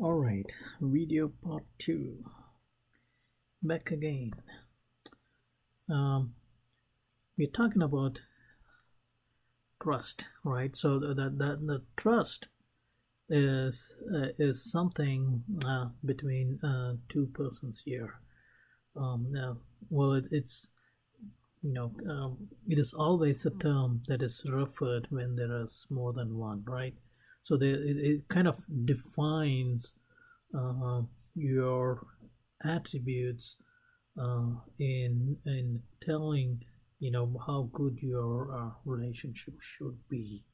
All right, video part two. Back again. Um, we're talking about trust, right? So the trust is something between two persons here. Now, well, it's it is always a term that is referred when there is more than one, right? So it kind of defines uh, your attributes in telling how good your relationship should be.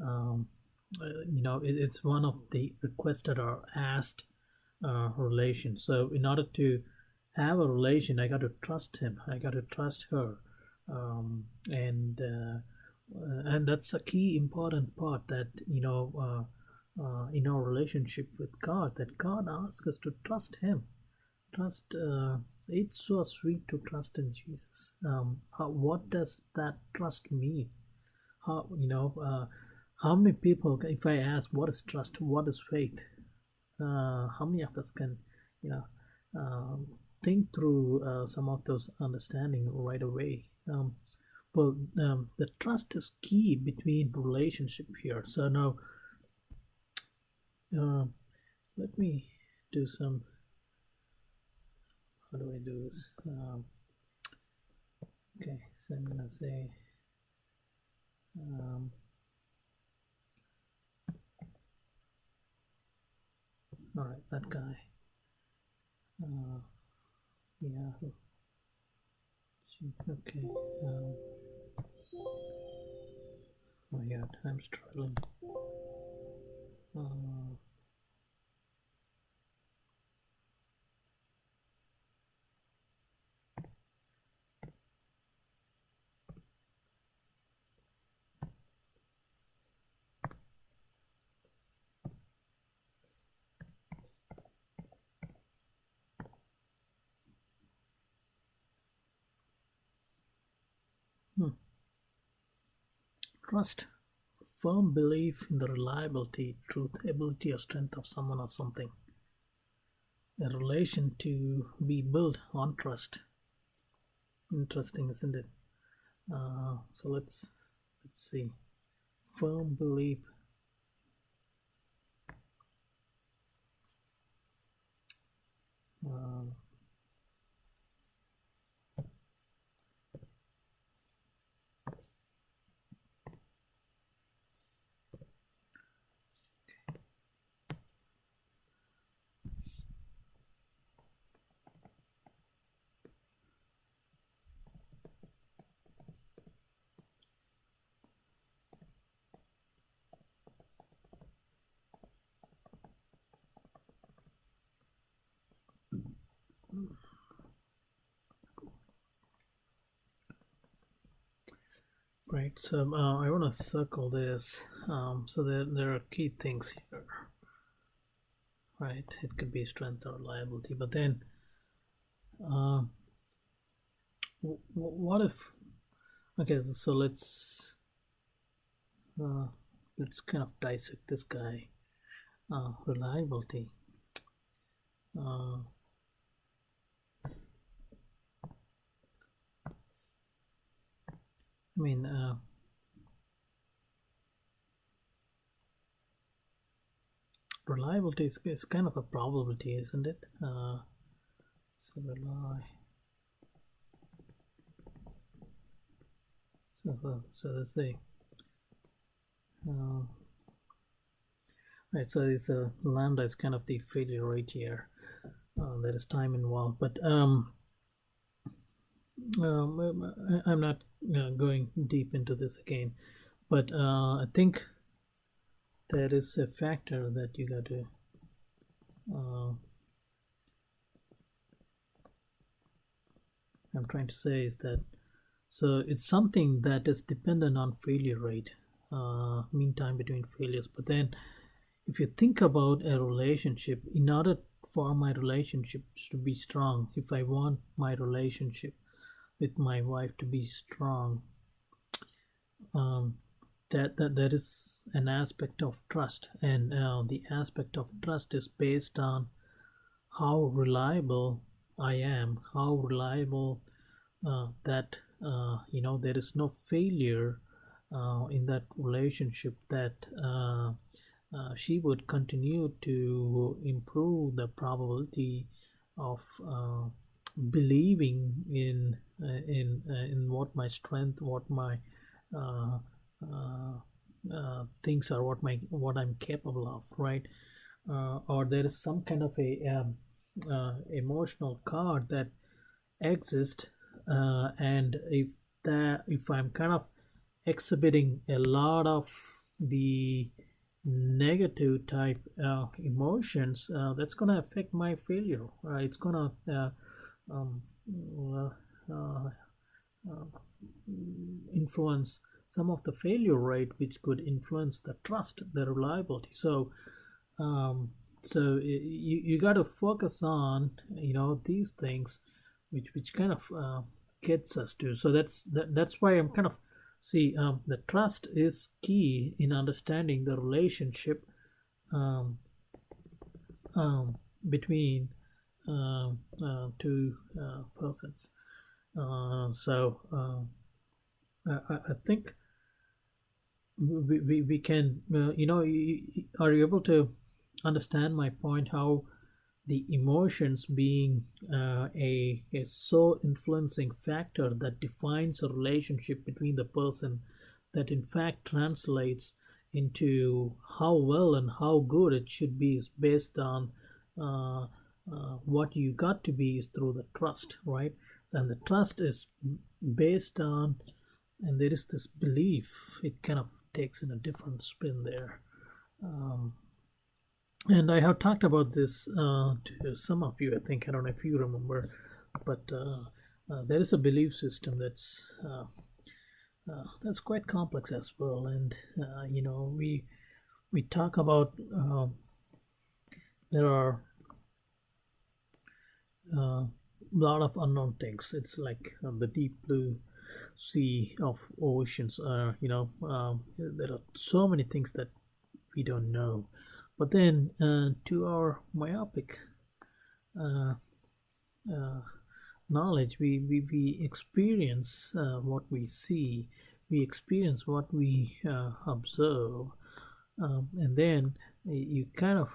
um, it's one of the requested or asked relation. So in order to have a relation, I got to trust him, I got to trust her. And that's a key important part, that in our relationship with God, that God asks us to trust him. Trust. It's so sweet to trust in Jesus. What does that trust mean? How many people, if I ask what is trust, what is faith, how many of us can, you know, um, think through some of those understanding right away? The trust is key between relationship here. So now, uh, let me do some. How do I do this? Okay, so I'm gonna say. Um, all right, that guy. Yeah. Okay. Oh my God, I'm struggling. Uh, hmm. Trust, firm belief in the reliability, truth, ability, or strength of someone or something. A relation to be built on trust. Interesting, isn't it? So let's see. Firm belief. Uh, right. So I want to circle this. So there are key things here, right? It could be strength or reliability, but then uh, what if? Okay, so uh, let's kind of dissect this guy. Reliability. Uh, I mean, reliability is kind of a probability, isn't it? So rely. So let's say, uh, right. So this lambda is kind of the failure rate here. There is time involved, but I'm not going deep into this again. But I think there is a factor that you got to. I'm trying to say is that, so it's something that is dependent on failure rate, mean time between failures. But then, if you think about a relationship, in order for my relationship to be strong, if I want my relationship with my wife to be strong, um, that there is an aspect of trust, and the aspect of trust is based on how reliable I am, how reliable that there is no failure in that relationship, that she would continue to improve the probability of believing in what my strength, what my uh, uh, things are, what I'm capable of, right? Or there is some kind of a emotional card that exists, and if I'm kind of exhibiting a lot of the negative type emotions, that's going to affect my failure. It's going to um, uh, uh, influence some of the failure rate, which could influence the trust, the reliability. Um, you got to focus on these things, which kind of gets us to. So that's why I'm kind of see the trust is key in understanding the relationship um, um, between two persons. I think we can are you able to understand my point, how the emotions being a so influencing factor that defines a relationship between the person, that in fact translates into how well and how good it should be, is based on uh, what you got to be is through the trust, right? And the trust is based on, and there is this belief, it kind of takes in a different spin there. um, and I have talked about this to some of you. I think, I don't know if you remember, but there is a belief system that's quite complex as well. And we talk about there are a lot of unknown things. It's like the deep blue sea of oceans. There are so many things that we don't know. But then, to our myopic uh, uh, knowledge, we experience what we see, we experience what we observe, and then you kind of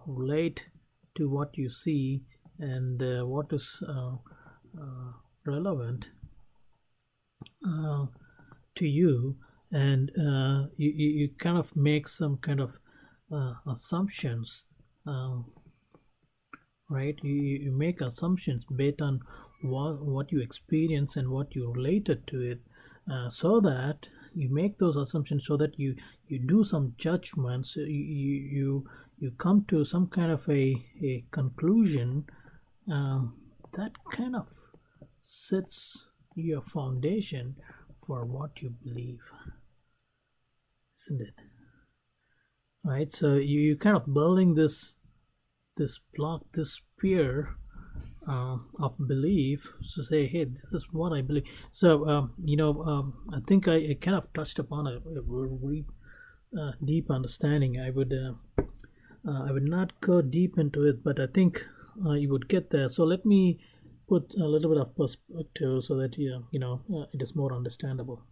relate to what you see, and what is relevant uh, to you, and you kind of make some kind of assumptions, um, right? You make assumptions based on what you experience and what you related to it, so that you make those assumptions, so that you do some judgments, you come to some kind of a conclusion that kind of sets your foundation for what you believe, isn't it? Right? So you kind of building this block, this spear of belief, to say, hey, this is what I believe. So I think I kind of touched upon a very deep understanding. I would not go deep into it, but I think you would get there. So let me put a little bit of perspective, so that it is more understandable.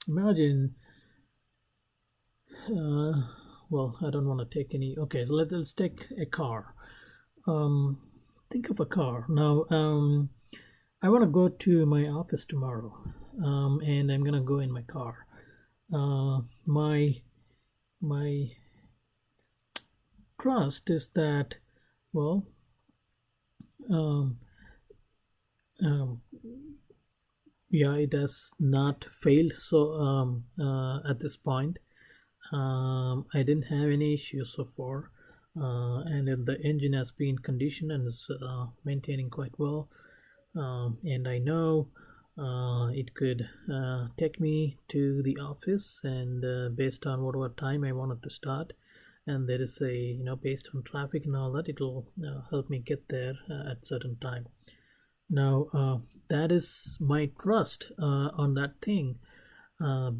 Imagine, well, I don't want to take any. Okay, so let's take a car. Um, think of a car now. I want to go to my office tomorrow, and I'm gonna go in my car. My trust is that, well, um, um, yeah, it has not failed. So at this point, I didn't have any issues so far, and the engine has been conditioned and is maintaining quite well. And I know it could take me to the office, and based on whatever time I wanted to start, and there is a based on traffic and all that, it will help me get there at certain time. Now that is my trust on that thing.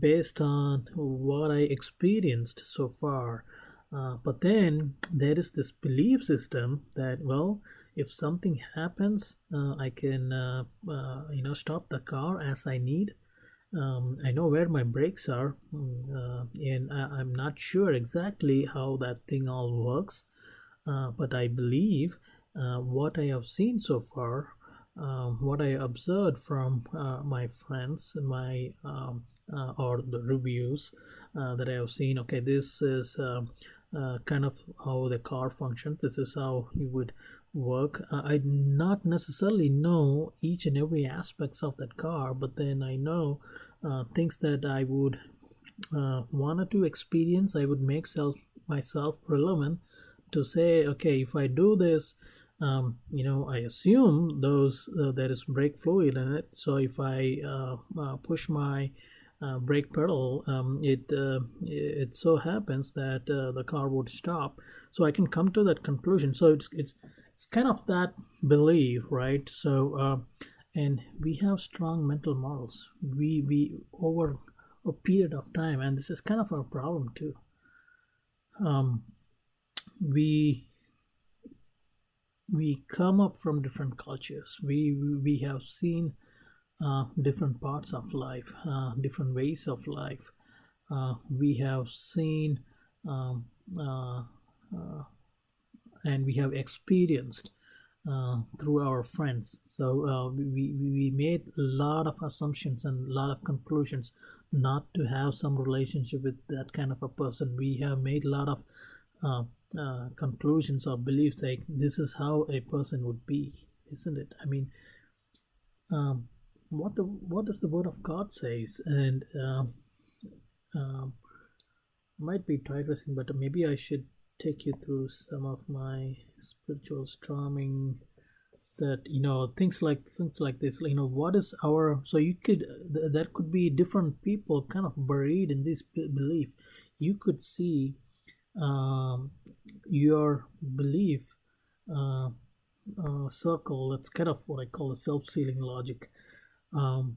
based on what I experienced so far. But then there is this belief system that, well, if something happens, I can stop the car as I need. I know where my brakes are, and I'm not sure exactly how that thing all works, but I believe what I have seen so far, what I observed from my friends, my or the reviews that I have seen. Okay, this is kind of how the car functions. This is how you would work. I not necessarily know each and every aspects of that car, but then I know things that I would wanted to experience. I would make myself relevant to say, okay, if I do this, I assume those there is brake fluid in it. So if I push my brake pedal, it so happens that the car would stop. So I can come to that conclusion. So it's kind of that belief, right? So and we have strong mental models. We over a period of time, and this is kind of our problem too. Um, we we come up from different cultures. We have seen different parts of life, different ways of life. We have seen um, uh, and we have experienced through our friends. So we made a lot of assumptions and a lot of conclusions not to have some relationship with that kind of a person. We have made a lot of uh, conclusions or beliefs like this is how a person would be, isn't it? I mean, um, what does the word of God says? And um, might be digressing, but maybe I should take you through some of my spiritual storming that things like this, what is our, so you could that could be different people kind of buried in this belief. You could see um, your belief uh, circle. That's kind of what I call a self-sealing logic. um,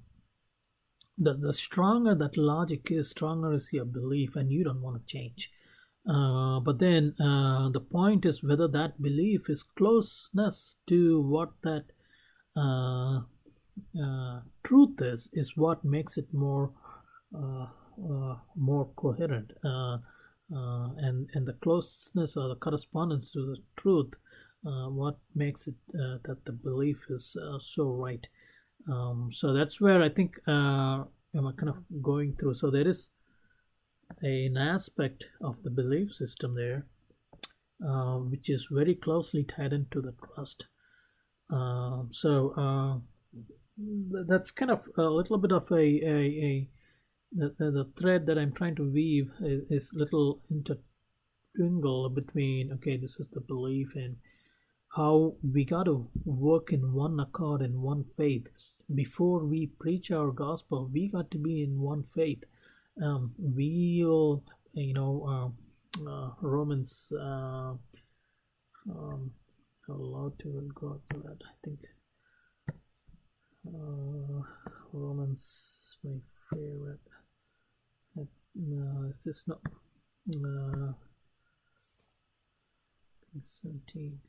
the stronger that logic is, stronger is your belief, and you don't want to change. But then the point is whether that belief is closeness to what that uh, truth is what makes it more coherent, and the closeness or the correspondence to the truth, what makes it that the belief is so right. So that's where I think I'm kind of going through. So there is an aspect of the belief system there, which is very closely tied into the trust. So that's kind of a little bit of the thread that I'm trying to weave is little intertwingle between, okay, this is the belief and how we got to work in one accord and one faith. Before we preach our gospel, we got to be in one faith. We'll, Romans, um, allowed to go to that. I think Romans, my favorite. No, is this not? 17.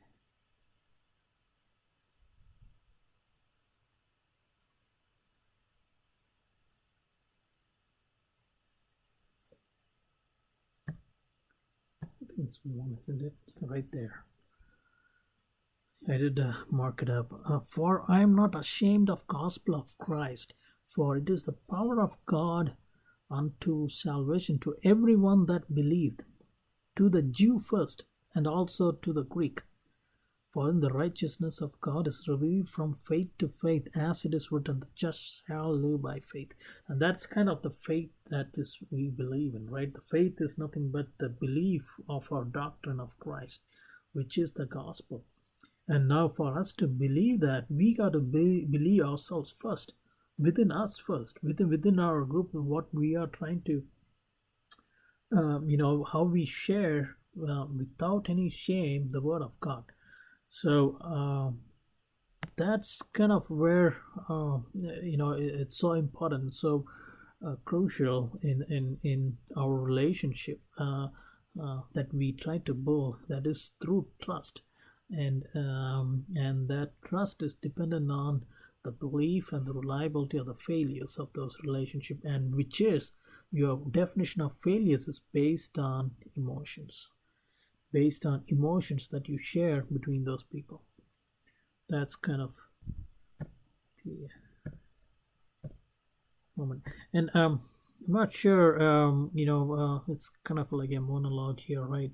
I think it's one, isn't it? Right there. I did mark it up. For I am not ashamed of gospel of Christ, for it is the power of God unto salvation to everyone that believed, to the Jew first, and also to the Greek. For in the righteousness of God is revealed from faith to faith, as it is written, the just shall live by faith. And that's kind of the faith that is we believe in, right? The faith is nothing but the belief of our doctrine of Christ, which is the gospel. And now for us to believe that, we got to believe ourselves first, within us first, within our group, what we are trying to, how we share without any shame the word of God. So that's kind of where it's so important. So crucial in our relationship that we try to build, that is through trust. And that trust is dependent on the belief and the reliability of the failures of those relationships, and which is your definition of failures is based on emotions that you share between those people. That's kind of the moment. And I'm not sure, it's kind of like a monologue here, right?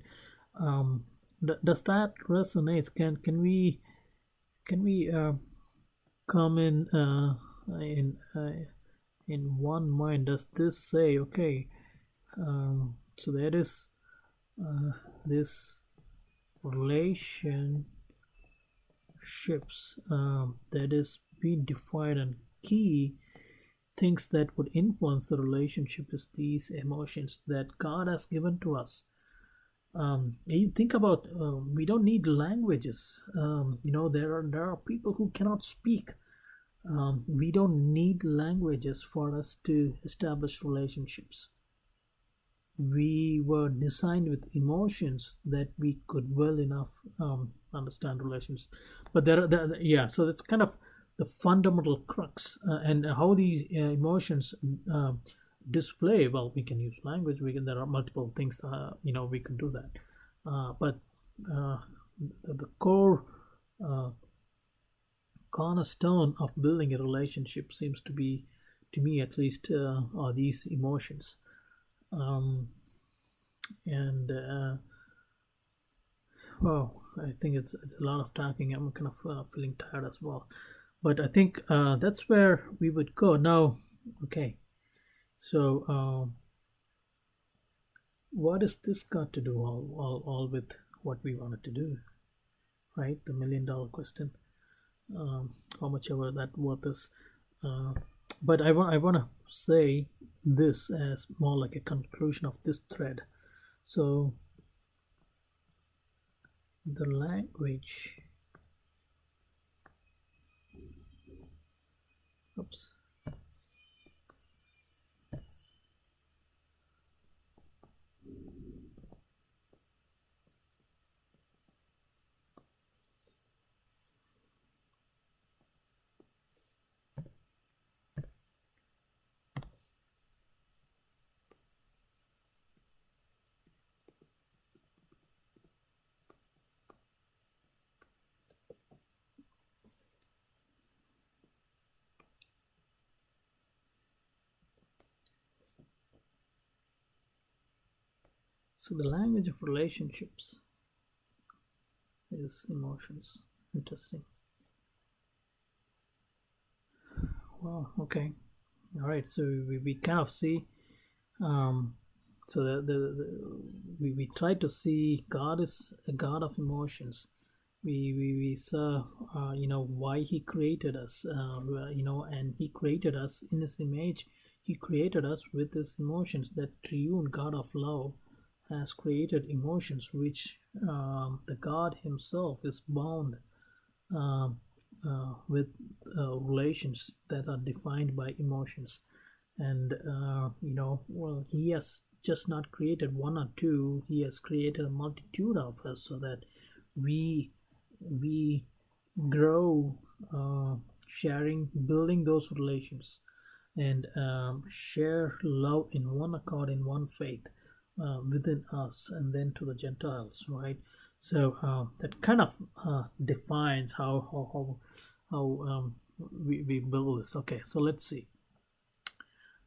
Does that resonate? Can we come in one mind? Does this say, okay, so there is this relationships that is being defined, and key things that would influence the relationship is these emotions that God has given to us. You think about, we don't need languages. There are people who cannot speak. We don't need languages for us to establish relationships. We were designed with emotions that we could well enough understand relations. But yeah, so that's kind of the fundamental crux, and how these emotions display. Well, we can use language. There are multiple things. We can do that. But the core cornerstone of building a relationship seems to be, to me at least, are these emotions. And Wow, I think it's a lot of talking. I'm kind of feeling tired as well. But I think that's where we would go now. Okay, so what does this got to do all with what we wanted to do, right? The $1 million question. How much ever that worth is. Uh, but I want to say this as more like a conclusion of this thread. So the language, oops, so the language of relationships is emotions. Interesting. Well, okay, all right. So we kind of see, um, so we try to see God is a God of emotions. We saw, why He created us, and He created us in His image. He created us with His emotions. That triune God of love has created emotions which, the God Himself is bound um, with relations that are defined by emotions. And well, He has just not created one or two. He has created a multitude of us, so that we grow, sharing, building those relations, and share love in one accord, in one faith, within us and then to the Gentiles, right? So that kind of defines how we build this. Okay, so let's see.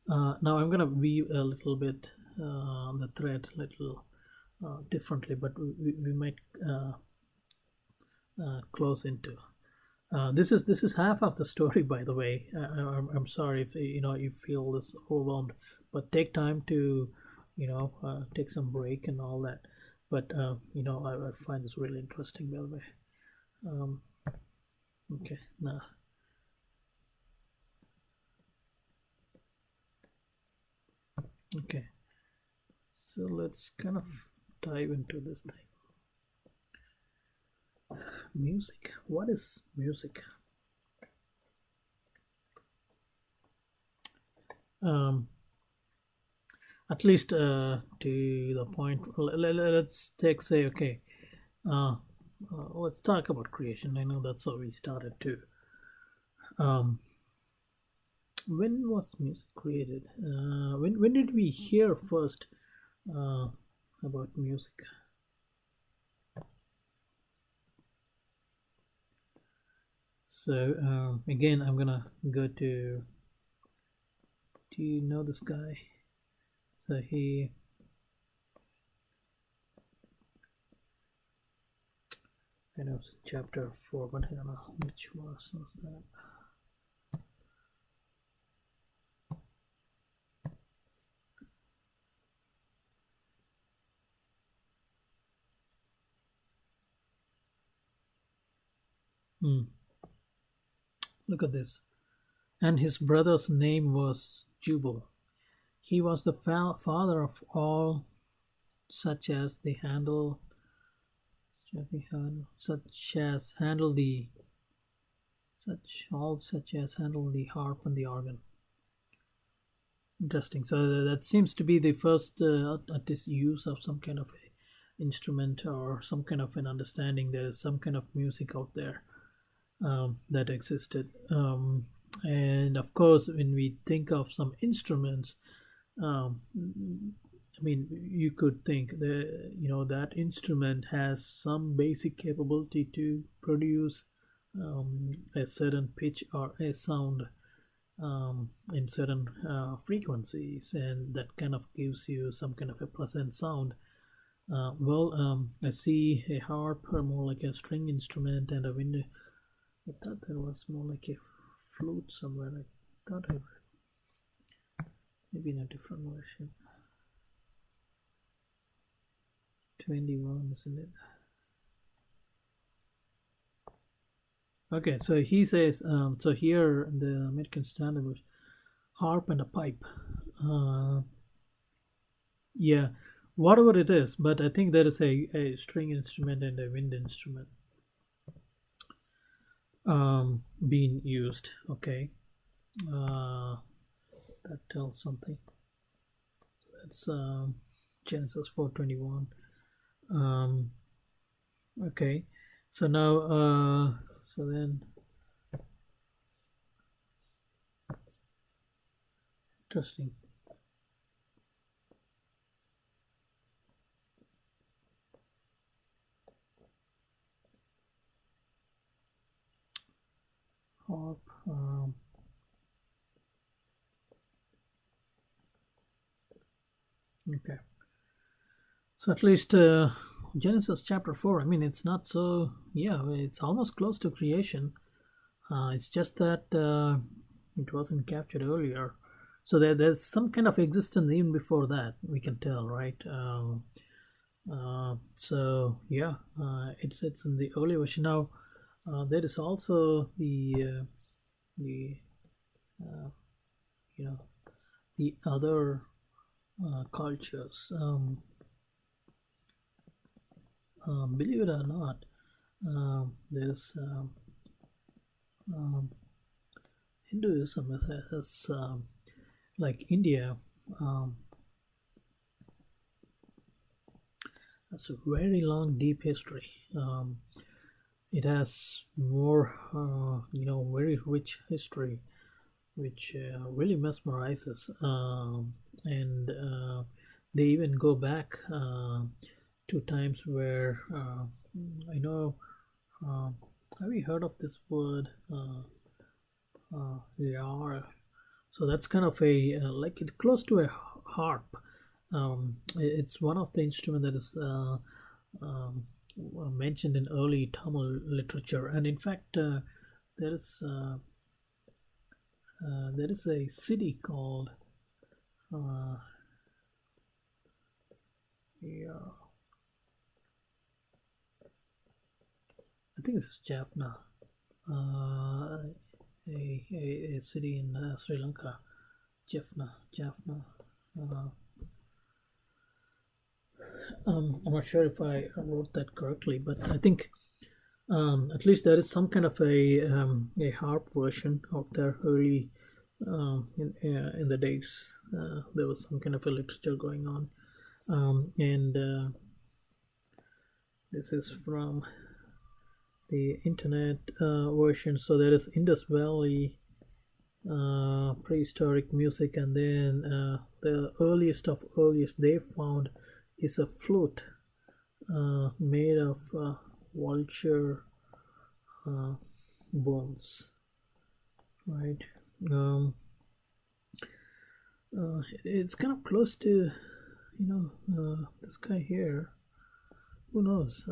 Now I'm gonna weave a little bit the thread a little differently, but we might close into. This is half of the story, by the way. I'm sorry if you feel this overwhelmed, but take time to take some break and all that. But I find this really interesting, by the way. Okay, now. Okay, so let's kind of dive into this thing. Music. What is music? Um, at least to the point. Let's take say okay. Uh, let's talk about creation. I know that's how we started too. Um, when was music created? When did we hear first uh, about music? So again, I'm gonna go to. Do you know this guy? So I know it's chapter 4, but I don't know which verse was that. Hmm. Look at this. And his brother's name was Jubal. He was the father of all such as they handle such as handle the such as handle the harp and the organ. Interesting. So that seems to be the first at this use of some kind of a instrument or some kind of an understanding there is some kind of music out there that existed. And of course, when we think of some instruments, um, I mean, you could think that that instrument has some basic capability to produce a certain pitch or a sound in certain frequencies, and that kind of gives you some kind of a pleasant sound. I see a harp, more like a string instrument, and a wind. I thought there was more like a flute somewhere. I thought I read maybe in a different version. 21, isn't it? Okay, so he says, so here in the American Standard was harp and a pipe. Uh, yeah, whatever it is, but I think there is a string instrument and a wind instrument being used. Okay, uh, that tells something. So that's Genesis 4:21. Um, okay, so now, so then, interesting. Harp. Okay. So at least Genesis chapter 4, I mean, it's not so, yeah, it's almost close to creation. It's just that it wasn't captured earlier. So there's some kind of existence even before that, we can tell, right? So yeah, it's in the early version. Now, there is also the uh, you know the other cultures. Believe it or not, there's um, Hinduism has like India has a very long, deep history. It has more, very rich history, which really mesmerizes. And they even go back to times where I know. Have you heard of this word? Yeah. So that's kind of a like it's close to a harp. It's one of the instrument that is mentioned in early Tamil literature, and in fact, there is uh, there is a city called uh, yeah, I think it's Jaffna, a city in Sri Lanka, Jaffna. Uh, I'm not sure if I wrote that correctly, but I think at least there is some kind of a harp version out there, early in the days. There was some kind of a literature going on, and this is from the internet version. So there is Indus Valley prehistoric music, and then the earliest of earliest they found is a flute made of vulture uh, bones, right? um, it's kind of close to, this guy here, who knows.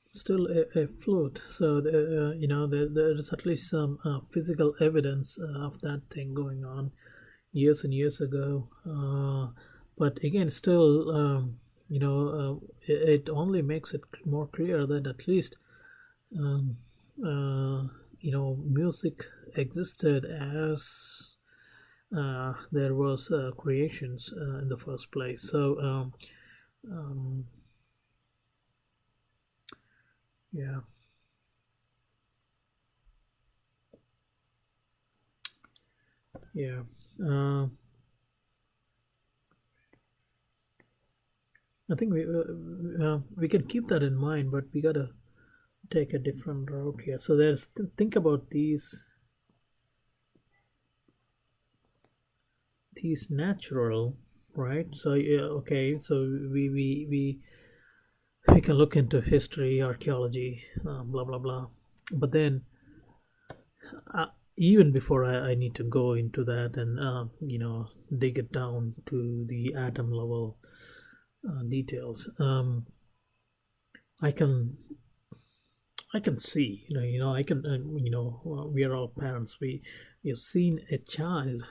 Still a flute, so there's at least some physical evidence of that thing going on years and years ago. But again, still, it only makes it more clear that at least um, music existed as there was creations in the first place. So um, yeah. Yeah. Uh, I think we can keep that in mind, but we gotta take a different route here. So think about these natural, right? So yeah, okay. So we can look into history, archaeology, blah blah blah. But then even before I need to go into that and dig it down to the atom level details, I can see, I can, we are all parents. We have seen a child,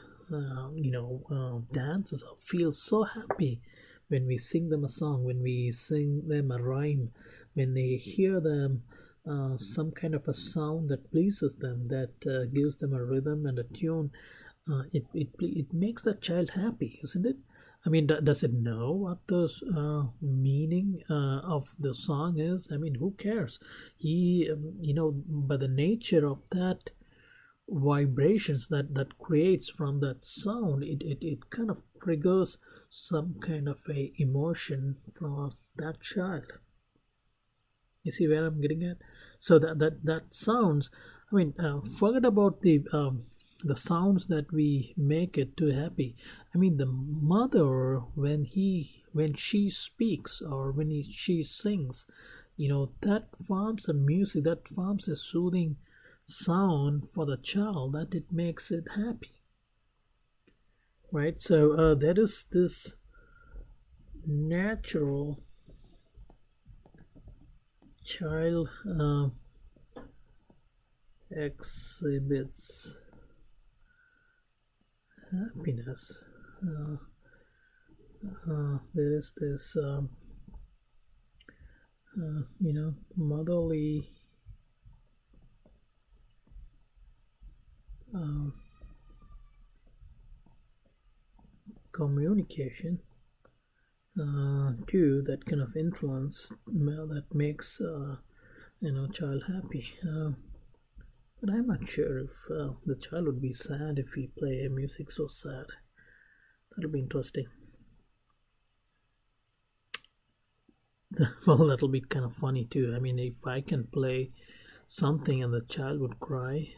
dances or feel so happy when we sing them a song, when we sing them a rhyme, when they hear them some kind of a sound that pleases them, that gives them a rhythm and a tune. It makes that child happy, isn't it? I mean, does it know what the meaning of the song is? I mean, who cares? By the nature of that vibrations that creates from that sound, it kind of triggers some kind of a emotion from that child. You see where I'm getting at? So that sounds. I mean, forget about the sounds that we make it too happy. I mean, the mother, when she speaks or she sings, that forms a music, that forms a soothing sound for the child, that it makes it happy, right? So there is this natural child exhibits happiness. There is this motherly communication too, that kind of influence that makes child happy. But I'm not sure if the child would be sad if we play a music so sad. That'll be interesting. Well, that'll be kind of funny too. I mean, if I can play something and the child would cry.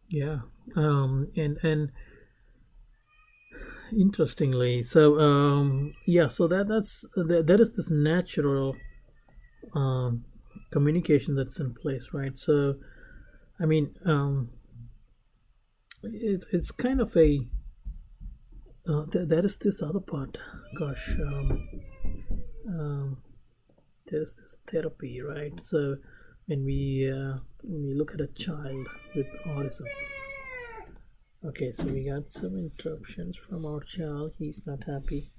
Yeah. And interestingly, so yeah, so that is this natural communication that's in place, right? So I mean, it's kind of a there is this other part. Gosh, there's this therapy, right? So when we look at a child with autism. Okay, so we got some interruptions from our child. He's not happy.